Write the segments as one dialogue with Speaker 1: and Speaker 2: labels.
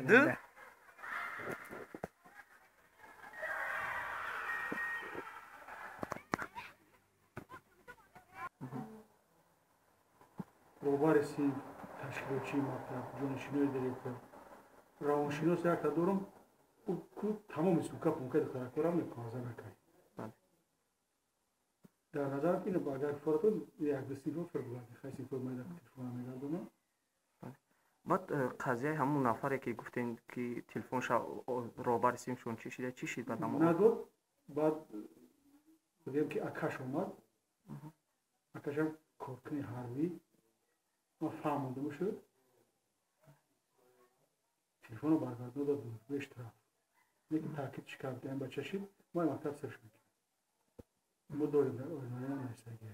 Speaker 1: ده
Speaker 2: Robarisi teşkilatçı maktab, Cunişinöy direktör. Raunşinos yak da durum bu tamam istuka punka da karakora mı kazana kay. در نظر اینه با اگر فراتون یک دستی فرق بوده خیلی فرق میاد تلفن میگردونه
Speaker 1: بعد قضیه همون نفری که گفتین که تلفنش روبر سیمشون چی شد بعد اما
Speaker 2: نداد بعد بودیم که آکاش اومد آکاشم کارکنی هاروی ما فهمیدم شد تلفن رو برگردون داد بهش طرف میگه تاکید چیکار کنیم بچه شید ما مکتب سرش میکنیم ما داریم در آینه نمیستگی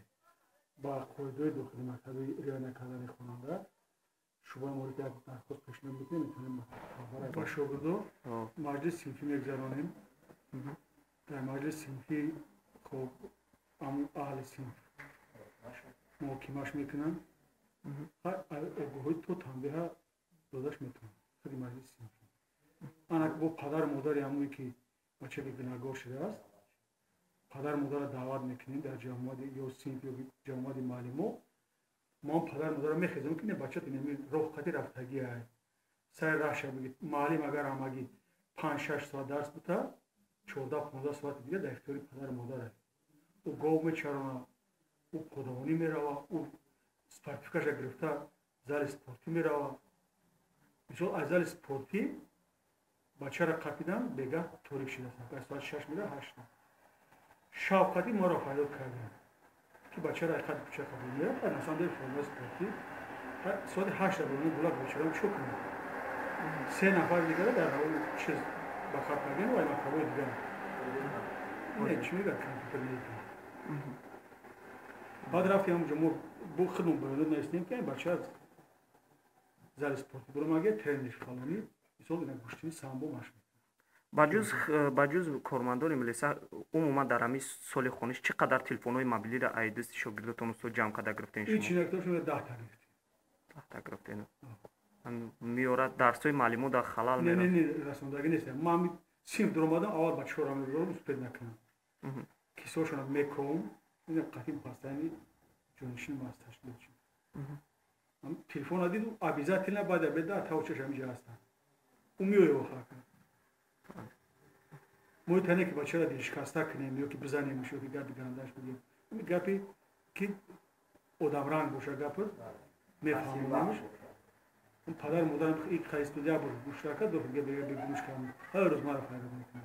Speaker 2: با قاعده داخل مکتبی رعایت نکردن خواننده شما مورد یک درخواست پیشنهاد میکنیم میتونیم با شاگردا مجلس صنفی میگذرانیم در مجلس صنفی خب اهل صنف محاکمه‌اش میکنن آگاهی تو تنبیه داداش میتونن خیلی مجلس صنفی آنها با پدر مادر همونی که بچه گناهگار شده است پدر مادر دعوت میکنیم در جامعه یا صنف یا جامعه معلمو ما پدر مادر میخوام که بچه اینمی روحاتی رفتگی است سر راهش بگید معلم اگر آمگی 5-6 ساعت درس بده 14-15 ساعت دیگه در اختیار پدر مادر است او گاو میچرونه او پدوانی میروه او سپارتیفیکش گرفته زال سپورتی میروه مثلا از زال سپورتی بچه را قاپیدن بگه توریک شده است ساعت 6 میره 8 شوقتی ما را پیدا کردیم که بچه را اقدر بچه قبول میره و مثلا در فرمای سپورتی ساعت 8 بودن بلاد بچه را چوک میره 3 نفر دیگر در اون چیز بخار کردن و این مکتبای دیگر نه چی میگه کامپیوتر میگه بعد رفتیم اونجا ما با خودمون بیان نشستیم که این بچه از زال سپورتی برو مگه ترنش فلانی مثلا اینا گوشتی سامبو ماش
Speaker 1: بجز کارمندان ملیسا عموما در همین سال خونش چقدر تلفن‌های موبیلی را از دست شاگرداتون رو جمع کرده گرفتین شما؟
Speaker 2: هیچ نکتهشون 10 تا گرفتیم.
Speaker 1: 10 تا گرفتین. میاره درس‌های معلمو در خلال
Speaker 2: میره.
Speaker 1: نه
Speaker 2: رسوندگی نیست. ما می سیم درآمدن اول بچه‌ها رو می‌برم استفاده نکنم. کیسه‌شون رو میکنم. این قطعی پاستانی جونشین ماستش میشه. تلفن دید ابیزات نه بعد بده تا چه همینجا هستن. امیوی واقعا. ما تنه که بچه را دیشکاسته کنیم یا که بزنیم میشه که گرد گندش بگیم این گپی که آدمرنگ باشه گپ میفهمیمش اون پدر مادرم این خیلی استودیا بود گوش کرد دو بگه بگوش کنم هر روز ما را فایده میکنه